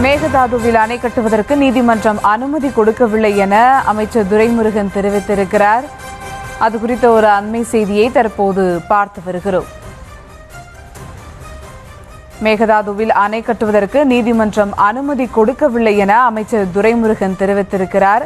மேகதாதுவில் அணை கட்டுவதற்கு நீதிமன்றம் அனுமதி கொடுக்கவில்லை என அமைச்சர் துரைமுருகன் தெரிவித்திருக்கிறார். அது குறித்த ஒரு அண்மை செய்தியை தற்போது பார்த்து வருகிறோம். மேகதாதுவில் அணை கட்டுவதற்கு நீதிமன்றம் அனுமதி கொடுக்கவில்லை என அமைச்சர் துரைமுருகன் தெரிவித்திருக்கிறார்.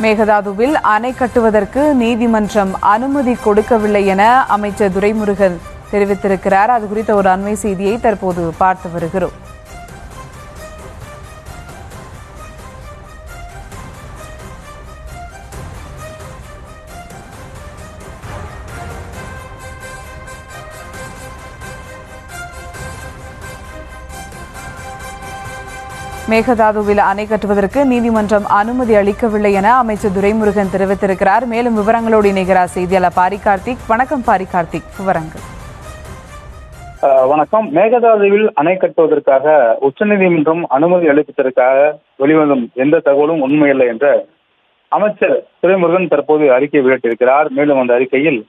மேகதாதுவில் அணை கட்டுவதற்கு நீதிமன்றம் அனுமதி கொடுக்கவில்லை என அமைச்சர் துரைமுருகன் தெரிவித்திருக்கிறார். அது குறித்த ஒரு அண்மை செய்தியை தற்போது பார்த்து வருகிறோம். மேகதாதுவில் அணை கட்டுவதற்கு நீதிமன்றம் அனுமதி அளிக்கவில்லை என அமைச்சர் துரைமுருகன் தெரிவித்திருக்கிறார். மேலும் விவரங்களோடு இணைகிறார் செய்தியாளர் பாரி கார்த்திக். வணக்கம் பாரி கார்த்திக், விவரங்கள். வணக்கம். மேகதாதுவில் அணை கட்டுவதற்காக உச்சநீதிமன்றம் அனுமதி அளிப்பதற்காக வெளிவந்தும் எந்த தகவலும் உண்மையில்லை என்ற அமைச்சர் துரைமுருகன் தற்போது அறிக்கை வெளியிட்டிருக்கிறார். மேலும் அந்த அறிக்கையில்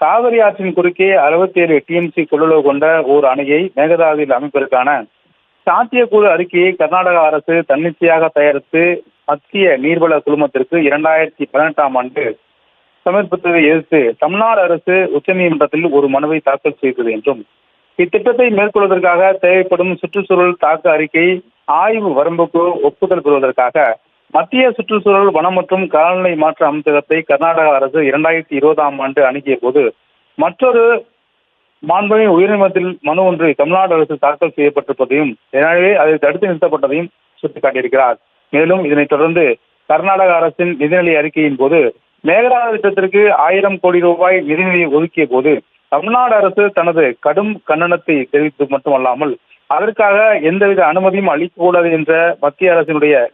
காவிரி ஆற்றின் குறுக்கே 67 TMC கொள்ளளவு கொண்ட ஓர் அணையை மேகதாதுவில் அமைப்பதற்கான சாத்தியக்கூறு அறிக்கையை கர்நாடக அரசு தன்னிச்சையாக தயாரித்து மத்திய நீர்வள குழுமத்திற்கு 2018ஆம் ஆண்டு சமர்ப்பித்ததை எதிர்த்து தமிழ்நாடு அரசு உச்சநீதிமன்றத்தில் ஒரு மனுவை தாக்கல் செய்தது என்றும், இத்திட்டத்தை மேற்கொள்வதற்காக தேவைப்படும் சுற்றுச்சூழல் தாக்க அறிக்கை ஆய்வு வரம்புக்கு ஒப்புதல் பெறுவதற்காக மத்திய சுற்றுச்சூழல் வனம் மற்றும் காலநிலை மாற்ற அமைச்சகத்தை கர்நாடக அரசு 2020ஆம் ஆண்டு அணுகிய போது மற்றொரு மாண்புமிகு உயர்நீதிமன்றத்தில் மனு ஒன்று தமிழ்நாடு அரசு தாக்கல் செய்யப்பட்டிருப்பதையும், எனவே அதை தடுத்து நிறுத்தப்பட்டதையும் சுட்டிக்காட்டியிருக்கிறார். மேலும் இதனைத் தொடர்ந்து கர்நாடக அரசின் நிதிநிலை அறிக்கையின் போது மேகதாது திட்டத்திற்கு 1000 கோடி ரூபாய் நிதிநிலையை ஒதுக்கிய போது தமிழ்நாடு அரசு தனது கடும் கண்டனத்தை தெரிவித்து மட்டுமல்லாமல் அதற்காக எந்தவித அனுமதியும் அளிக்கக்கூடாது என்ற மத்திய அரசினுடைய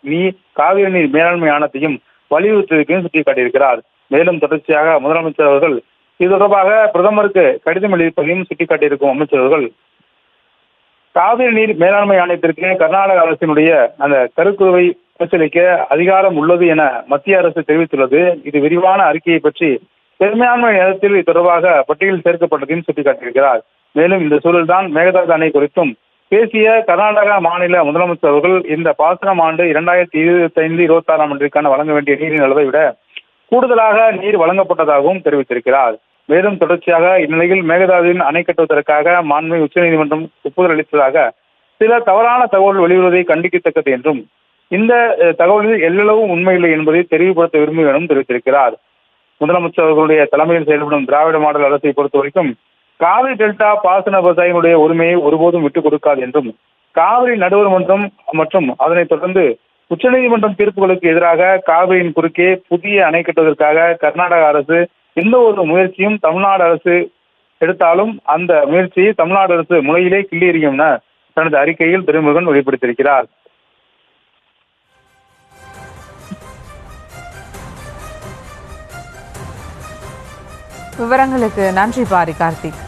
காவிரி நீர் மேலாண்மை ஆணையத்தையும் வலியுறுத்தியதையும் சுட்டிக்காட்டியிருக்கிறார். மேலும் தொடர்ச்சியாக முதலமைச்சர் அவர்கள் இது தொடர்பாக பிரதமருக்கு கடிதம் எழுதியிருப்பதையும் சுட்டிக்காட்டியிருக்கும் அமைச்சர் அவர்கள் காவிரி நீர் மேலாண்மை ஆணையத்திற்கு கர்நாடக அரசினுடைய அந்த கருக்குழுவை பரிசீலிக்க அதிகாரம் உள்ளது என மத்திய அரசு தெரிவித்துள்ளது. இது விரிவான அறிக்கையை பற்றி பெரும்பான்மை நேரத்தில் இது தொடர்பாக பட்டியலில் சேர்க்கப்பட்டதையும் சுட்டிக்காட்டியிருக்கிறார். மேலும் இந்த சூழல்தான் மேகதாது அணை குறித்தும் பேசிய கர்நாடக மாநில முதலமைச்சர் அவர்கள் இந்த பாசனம் ஆண்டு 2025-26ஆம் ஆண்டிற்கான வழங்க வேண்டிய நீரின் அளவை விட கூடுதலாக நீர் வழங்கப்பட்டதாகவும் தெரிவித்திருக்கிறார். மேலும் தொடர்ச்சியாக இந்நிலையில் மேகதாதுவின் அணை கட்டுவதற்காக மாண்புமிகு உச்சநீதிமன்றம் ஒப்புதல் அளித்ததாக சில தவறான தகவல் வெளிவருவதை கண்டிக்கத்தக்கது என்றும், இந்த தகவலில் எல்லளவும் உண்மையில்லை என்பதை தெளிவுபடுத்த விரும்புகிறேன் தெரிவித்திருக்கிறார். முதலமைச்சர் அவர்களுடைய தலைமையில் செயல்படும் திராவிட மாடல் அரசை பொறுத்தவரைக்கும் காவிரி டெல்டா பாசன விவசாயிகளுடைய உரிமையை ஒருபோதும் விட்டுக் கொடுக்காது என்றும், காவிரி நடுவர் மன்றம் மற்றும் அதனைத் தொடர்ந்து உச்சநீதிமன்றம் தீர்ப்புகளுக்கு எதிராக காவிரியின் குறுக்கே புதிய அணை கட்டுவதற்காக கர்நாடக அரசு எந்த ஒரு முயற்சியும் தமிழ்நாடு அரசு எடுத்தாலும் அந்த முயற்சியை தமிழ்நாடு அரசு முளையிலே கிள்ளி எறியும் என தனது அறிக்கையில் துரைமுருகன் வெளிப்படுத்தியிருக்கிறார். விவரங்களுக்கு நன்றி பாரி கார்த்திக்.